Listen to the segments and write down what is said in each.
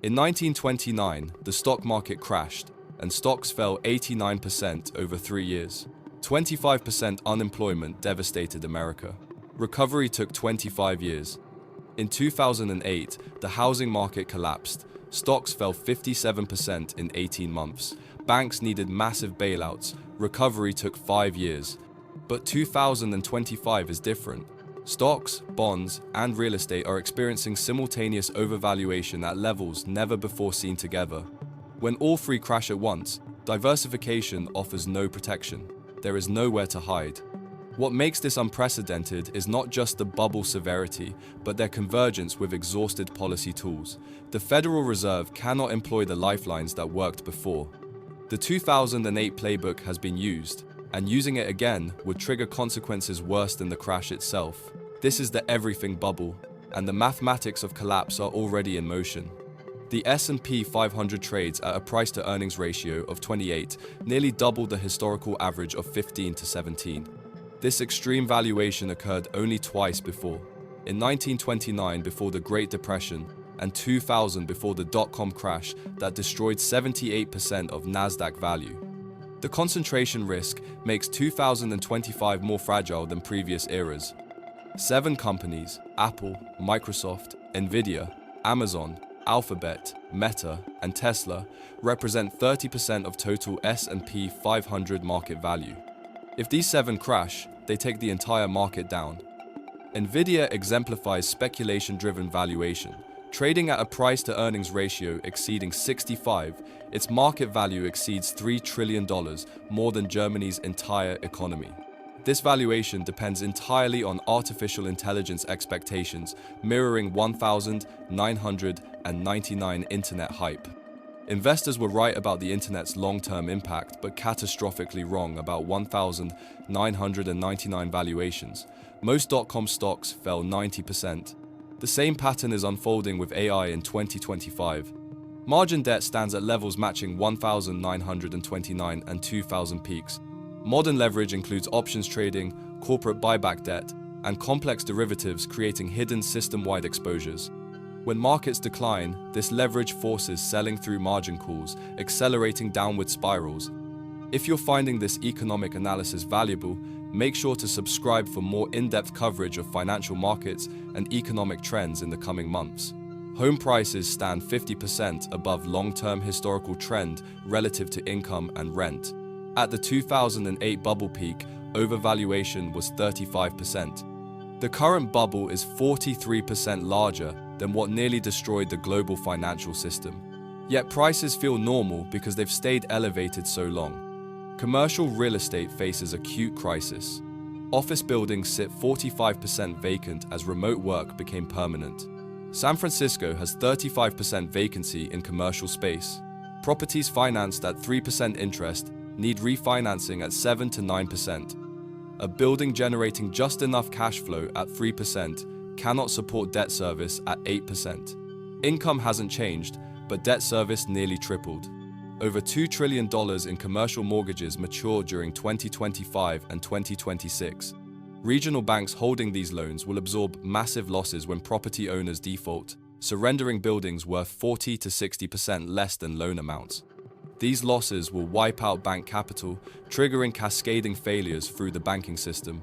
In 1929, the stock market crashed, and stocks fell 89% over 3 years. 25% unemployment devastated America. Recovery took 25 years. In 2008, the housing market collapsed. Stocks fell 57% in 18 months. Banks needed massive bailouts. Recovery took 5 years. But 2025 is different. Stocks, bonds, and real estate are experiencing simultaneous overvaluation at levels never before seen together. When all three crash at once, diversification offers no protection. There is nowhere to hide. What makes this unprecedented is not just the bubble severity, but their convergence with exhausted policy tools. The Federal Reserve cannot employ the lifelines that worked before. The 2008 playbook has been used, and using it again would trigger consequences worse than the crash itself. This is the everything bubble, and the mathematics of collapse are already in motion. The S&P 500 trades at a price-to-earnings ratio of 28, nearly double the historical average of 15 to 17. This extreme valuation occurred only twice before. In 1929 before the Great Depression, and 2000 before the dot-com crash that destroyed 78% of Nasdaq value. The concentration risk makes 2025 more fragile than previous eras. 7 companies, Apple, Microsoft, Nvidia, Amazon, Alphabet, Meta, and Tesla, represent 30% of total S&P 500 market value. If these 7 crash, they take the entire market down. Nvidia exemplifies speculation-driven valuation. Trading at a price-to-earnings ratio exceeding 65, its market value exceeds $3 trillion, more than Germany's entire economy. This valuation depends entirely on artificial intelligence expectations, mirroring 1,999 internet hype. Investors were right about the internet's long-term impact, but catastrophically wrong about 1,999 valuations. Most dot-com stocks fell 90%. The same pattern is unfolding with AI in 2025. Margin debt stands at levels matching 1,929 and 2,000 peaks. Modern leverage includes options trading, corporate buyback debt, and complex derivatives creating hidden system-wide exposures. When markets decline, this leverage forces selling through margin calls, accelerating downward spirals. If you're finding this economic analysis valuable, make sure to subscribe for more in-depth coverage of financial markets and economic trends in the coming months. Home prices stand 50% above long-term historical trend relative to income and rent. At the 2008 bubble peak, overvaluation was 35%. The current bubble is 43% larger than what nearly destroyed the global financial system. Yet prices feel normal because they've stayed elevated so long. Commercial real estate faces acute crisis. Office buildings sit 45% vacant as remote work became permanent. San Francisco has 35% vacancy in commercial space. Properties financed at 3% interest need refinancing at 7 to 9%. A building generating just enough cash flow at 3% cannot support debt service at 8%. Income hasn't changed, but debt service nearly tripled. Over $2 trillion in commercial mortgages mature during 2025 and 2026. Regional banks holding these loans will absorb massive losses when property owners default, surrendering buildings worth 40 to 60% less than loan amounts. These losses will wipe out bank capital, triggering cascading failures through the banking system.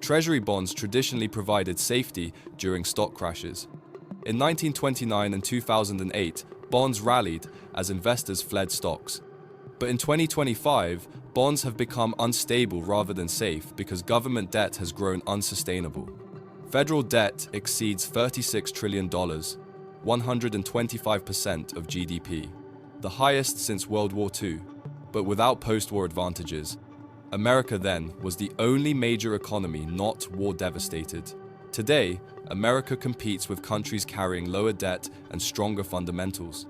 Treasury bonds traditionally provided safety during stock crashes. In 1929 and 2008, bonds rallied as investors fled stocks. But in 2025, bonds have become unstable rather than safe because government debt has grown unsustainable. Federal debt exceeds $36 trillion, 125% of GDP, the highest since World War II, but without post-war advantages. America then was the only major economy not war-devastated. Today, America competes with countries carrying lower debt and stronger fundamentals.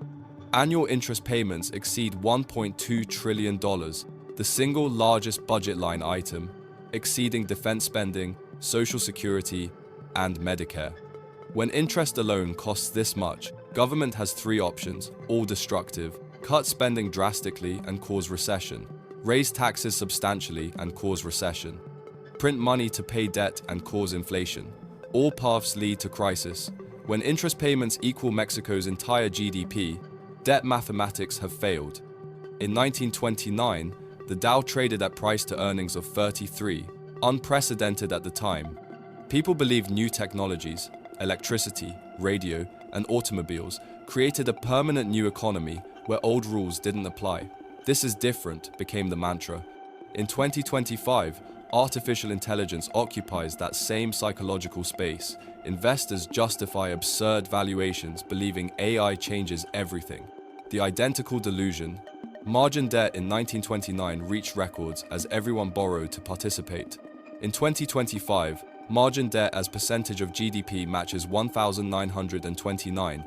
Annual interest payments exceed $1.2 trillion, the single largest budget line item, exceeding defense spending, Social Security, and Medicare. When interest alone costs this much, government has 3 options, all destructive: cut spending drastically and cause recession, raise taxes substantially and cause recession, print money to pay debt and cause inflation. All paths lead to crisis. When interest payments equal Mexico's entire GDP, debt mathematics have failed. In 1929, the Dow traded at price to earnings of 33, unprecedented at the time. People believed new technologies, electricity, radio, and automobiles, created a permanent new economy where old rules didn't apply. "This is different" became the mantra. In 2025, artificial intelligence occupies that same psychological space. Investors justify absurd valuations, believing AI changes everything. The identical delusion. Margin debt in 1929 reached records as everyone borrowed to participate. In 2025, margin debt as percentage of GDP matches 1,929.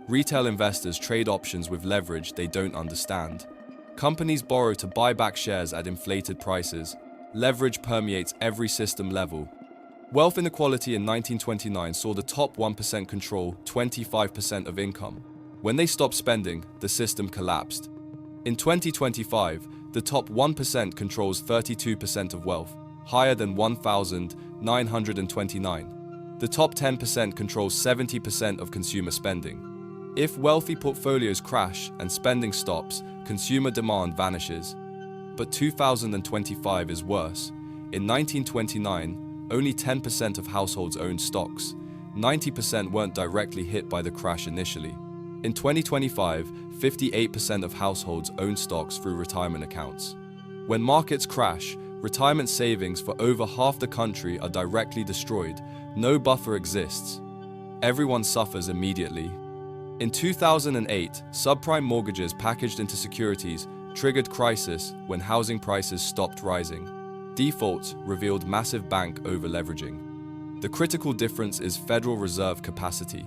Retail investors trade options with leverage they don't understand. Companies borrow to buy back shares at inflated prices. Leverage permeates every system level. Wealth inequality in 1929 saw the top 1% control 25% of income. When they stopped spending, the system collapsed. In 2025, the top 1% controls 32% of wealth, higher than 1,929. The top 10% controls 70% of consumer spending. If wealthy portfolios crash and spending stops, consumer demand vanishes. But 2025 is worse. In 1929, only 10% of households owned stocks. 90% weren't directly hit by the crash initially. In 2025, 58% of households own stocks through retirement accounts. When markets crash, retirement savings for over half the country are directly destroyed. No buffer exists. Everyone suffers immediately. In 2008, subprime mortgages packaged into securities triggered crisis when housing prices stopped rising. Defaults revealed massive bank over-leveraging. The critical difference is Federal Reserve capacity.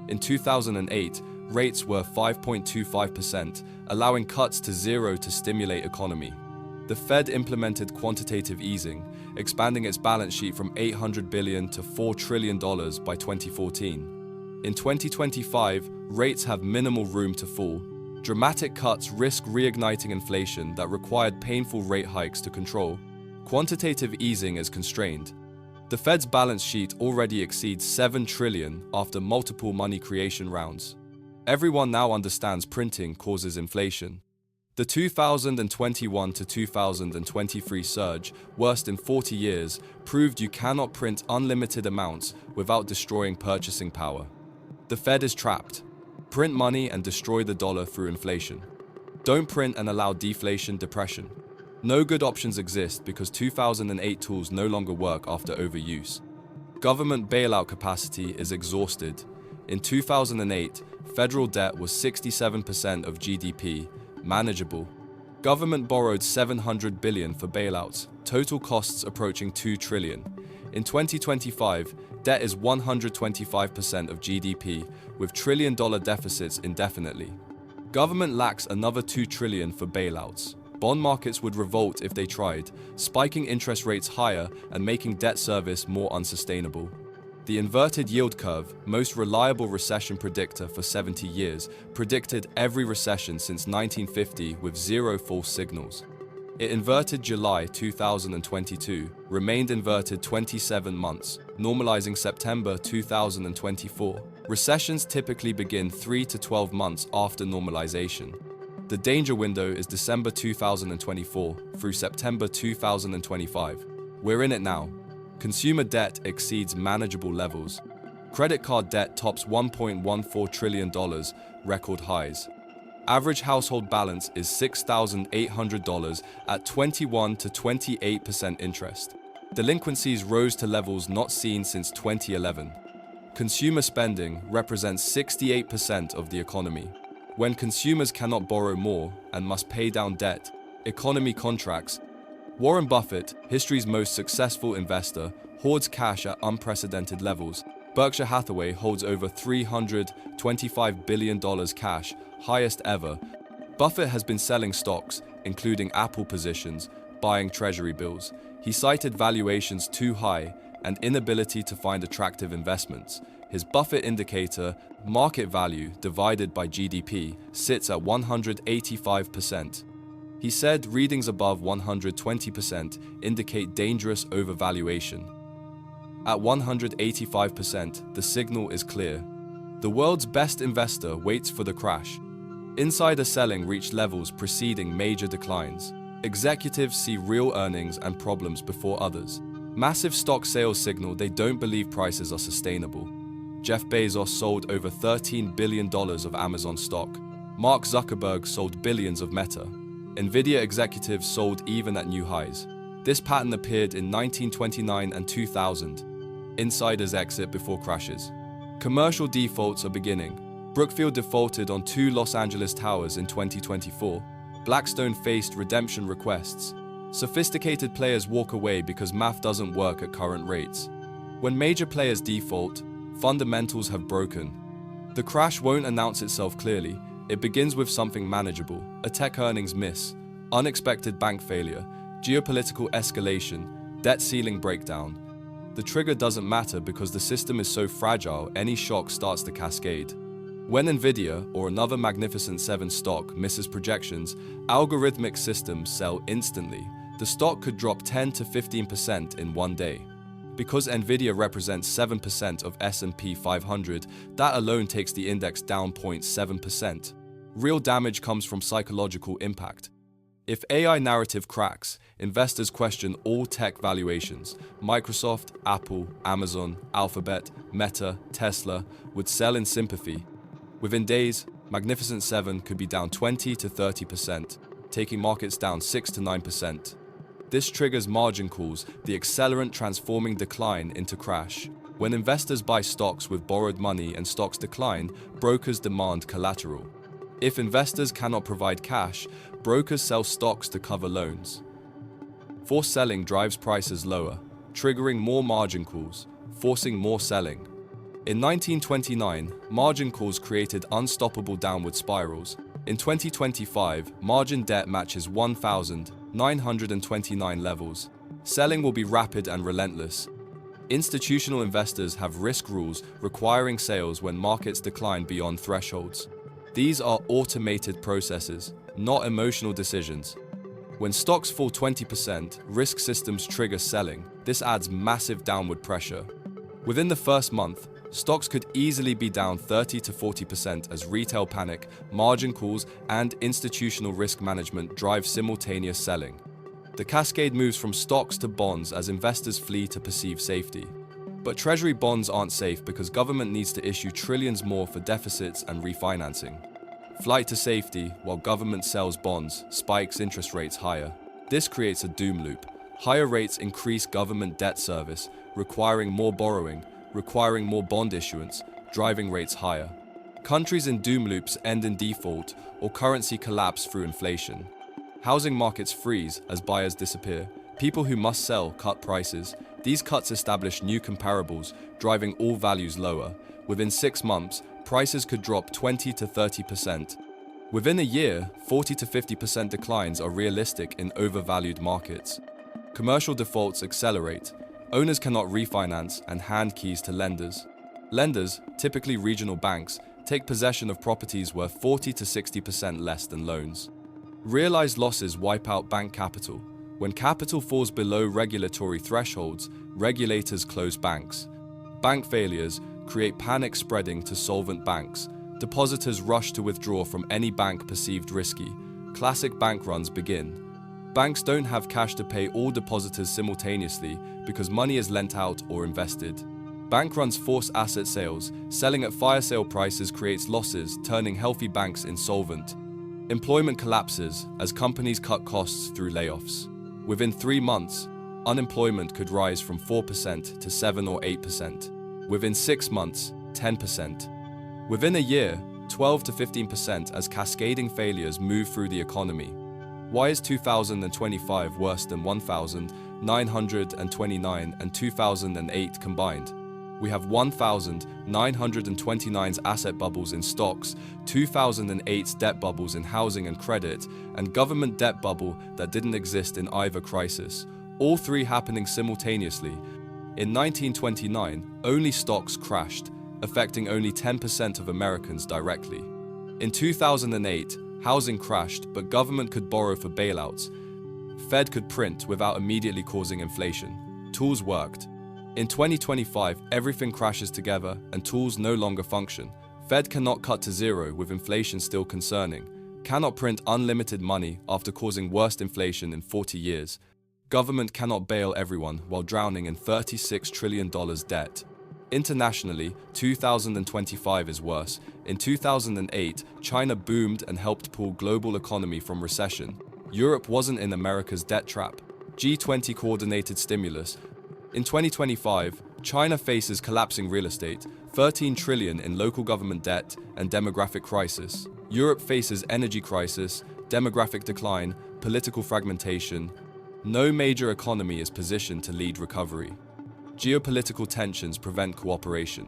In 2008, rates were 5.25%, allowing cuts to zero to stimulate economy. The Fed implemented quantitative easing, expanding its balance sheet from $800 billion to $4 trillion by 2014. In 2025, rates have minimal room to fall. Dramatic cuts risk reigniting inflation that required painful rate hikes to control. Quantitative easing is constrained. The Fed's balance sheet already exceeds $7 trillion after multiple money creation rounds. Everyone now understands printing causes inflation. The 2021 to 2023 surge, worst in 40 years, proved you cannot print unlimited amounts without destroying purchasing power. The Fed is trapped. Print money and destroy the dollar through inflation. Don't print and allow deflation, depression. No good options exist because 2008 tools no longer work after overuse. Government bailout capacity is exhausted. In 2008, federal debt was 67% of GDP, manageable. Government borrowed $700 billion for bailouts, total costs approaching $2 trillion. In 2025, debt is 125% of GDP, with trillion-dollar deficits indefinitely. Government lacks another $2 trillion for bailouts. Bond markets would revolt if they tried, spiking interest rates higher and making debt service more unsustainable. The inverted yield curve, most reliable recession predictor for 70 years, predicted every recession since 1950 with zero false signals. It inverted July 2022, remained inverted 27 months, normalizing September 2024. Recessions typically begin 3 to 12 months after normalization. The danger window is December 2024 through September 2025. We're in it now. Consumer debt exceeds manageable levels. Credit card debt tops $1.14 trillion, record highs. Average household balance is $6,800 at 21 to 28% interest. Delinquencies rose to levels not seen since 2011. Consumer spending represents 68% of the economy. When consumers cannot borrow more and must pay down debt, economy contracts. Warren Buffett, history's most successful investor, hoards cash at unprecedented levels. Berkshire Hathaway holds over $325 billion cash, highest ever. Buffett has been selling stocks, including Apple positions, buying treasury bills. He cited valuations too high and inability to find attractive investments. His Buffett indicator, market value divided by GDP, sits at 185%. He said readings above 120% indicate dangerous overvaluation. At 185%, the signal is clear. The world's best investor waits for the crash. Insider selling reached levels preceding major declines. Executives see real earnings and problems before others. Massive stock sales signal they don't believe prices are sustainable. Jeff Bezos sold over $13 billion of Amazon stock. Mark Zuckerberg sold billions of Meta. Nvidia executives sold even at new highs. This pattern appeared in 1929 and 2000. Insiders exit before crashes. Commercial defaults are beginning. Brookfield defaulted on 2 Los Angeles towers in 2024. Blackstone faced redemption requests. Sophisticated players walk away because math doesn't work at current rates. When major players default, fundamentals have broken. The crash won't announce itself clearly. It begins with something manageable: a tech earnings miss, unexpected bank failure, geopolitical escalation, debt ceiling breakdown. The trigger doesn't matter because the system is so fragile, any shock starts to cascade. When Nvidia or another Magnificent Seven stock misses projections, algorithmic systems sell instantly. The stock could drop 10 to 15% in one day. Because Nvidia represents 7% of S&P 500, that alone takes the index down 0.7%. Real damage comes from psychological impact. If AI narrative cracks, investors question all tech valuations. Microsoft, Apple, Amazon, Alphabet, Meta, Tesla would sell in sympathy. Within days, Magnificent Seven could be down 20 to 30%, taking markets down 6 to 9%. This triggers margin calls, the accelerant transforming decline into crash. When investors buy stocks with borrowed money and stocks decline, brokers demand collateral. If investors cannot provide cash, brokers sell stocks to cover loans. Forced selling drives prices lower, triggering more margin calls, forcing more selling. In 1929, margin calls created unstoppable downward spirals. In 2025, margin debt matches 1,929 levels. Selling will be rapid and relentless. Institutional investors have risk rules requiring sales when markets decline beyond thresholds. These are automated processes, not emotional decisions. When stocks fall 20%, risk systems trigger selling. This adds massive downward pressure. Within the first month, stocks could easily be down 30 to 40% as retail panic, margin calls, and institutional risk management drive simultaneous selling. The cascade moves from stocks to bonds as investors flee to perceive safety. But treasury bonds aren't safe because government needs to issue trillions more for deficits and refinancing. Flight to safety while government sells bonds spikes interest rates higher. This creates a doom loop. Higher rates increase government debt service, requiring more borrowing, requiring more bond issuance, driving rates higher. Countries in doom loops end in default or currency collapse through inflation. Housing markets freeze as buyers disappear. People who must sell cut prices. These cuts establish new comparables, driving all values lower. Within 6 months, prices could drop 20 to 30%. Within a year, 40 to 50% declines are realistic in overvalued markets. Commercial defaults accelerate. Owners cannot refinance and hand keys to lenders. Lenders, typically regional banks, take possession of properties worth 40 to 60% less than loans. Realized losses wipe out bank capital. When capital falls below regulatory thresholds, regulators close banks. Bank failures create panic spreading to solvent banks. Depositors rush to withdraw from any bank perceived risky. Classic bank runs begin. Banks don't have cash to pay all depositors simultaneously because money is lent out or invested. Bank runs force asset sales. Selling at fire sale prices creates losses, turning healthy banks insolvent. Employment collapses as companies cut costs through layoffs. Within 3 months, unemployment could rise from 4% to 7 or 8%. Within 6 months, 10%. Within a year, 12 to 15% as cascading failures move through the economy. Why is 2025 worse than 1929 and 2008 combined? We have 1,929's asset bubbles in stocks, 2008's debt bubbles in housing and credit, and government debt bubble that didn't exist in either crisis, all three happening simultaneously. In 1929, only stocks crashed, affecting only 10% of Americans directly. In 2008, housing crashed, but government could borrow for bailouts. Fed could print without immediately causing inflation. Tools worked. In 2025, everything crashes together and tools no longer function. Fed cannot cut to zero with inflation still concerning. Cannot print unlimited money after causing worst inflation in 40 years. Government cannot bail everyone while drowning in $36 trillion debt. Internationally, 2025 is worse. In 2008, China boomed and helped pull global economy from recession. Europe wasn't in America's debt trap. G20 coordinated stimulus. In 2025, China faces collapsing real estate, 13 trillion in local government debt, and demographic crisis. Europe faces energy crisis, demographic decline, political fragmentation. No major economy is positioned to lead recovery. Geopolitical tensions prevent cooperation.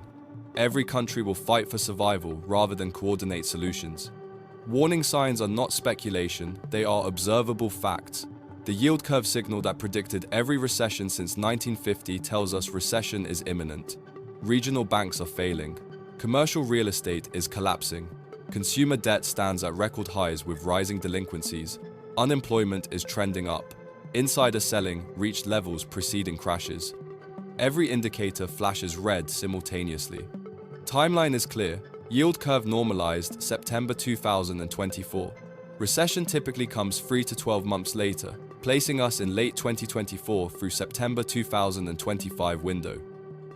Every country will fight for survival rather than coordinate solutions. Warning signs are not speculation, they are observable facts. The yield curve signal that predicted every recession since 1950 tells us recession is imminent. Regional banks are failing. Commercial real estate is collapsing. Consumer debt stands at record highs with rising delinquencies. Unemployment is trending up. Insider selling reached levels preceding crashes. Every indicator flashes red simultaneously. Timeline is clear. Yield curve normalized September 2024. Recession typically comes 3 to 12 months later, placing us in late 2024 through September 2025 window.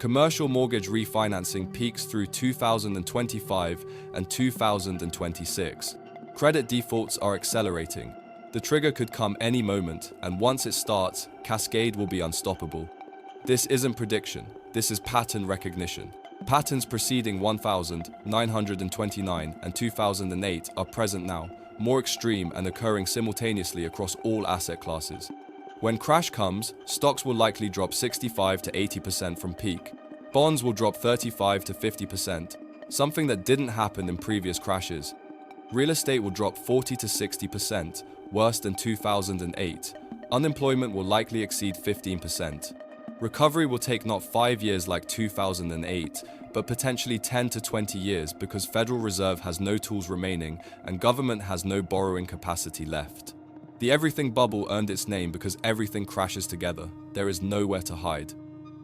Commercial mortgage refinancing peaks through 2025 and 2026. Credit defaults are accelerating. The trigger could come any moment, and once it starts, cascade will be unstoppable. This isn't prediction, this is pattern recognition. Patterns preceding 1929 and 2008 are present now, more extreme and occurring simultaneously across all asset classes. When crash comes, stocks will likely drop 65 to 80% from peak. Bonds will drop 35 to 50%, something that didn't happen in previous crashes. Real estate will drop 40 to 60%, worse than 2008. Unemployment will likely exceed 15%. Recovery will take not 5 years like 2008, but potentially 10 to 20 years because Federal Reserve has no tools remaining and government has no borrowing capacity left. The everything bubble earned its name because everything crashes together. There is nowhere to hide.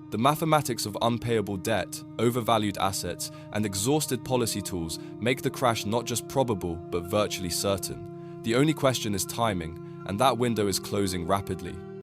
The mathematics of unpayable debt, overvalued assets, and exhausted policy tools make the crash not just probable but virtually certain. The only question is timing, and that window is closing rapidly.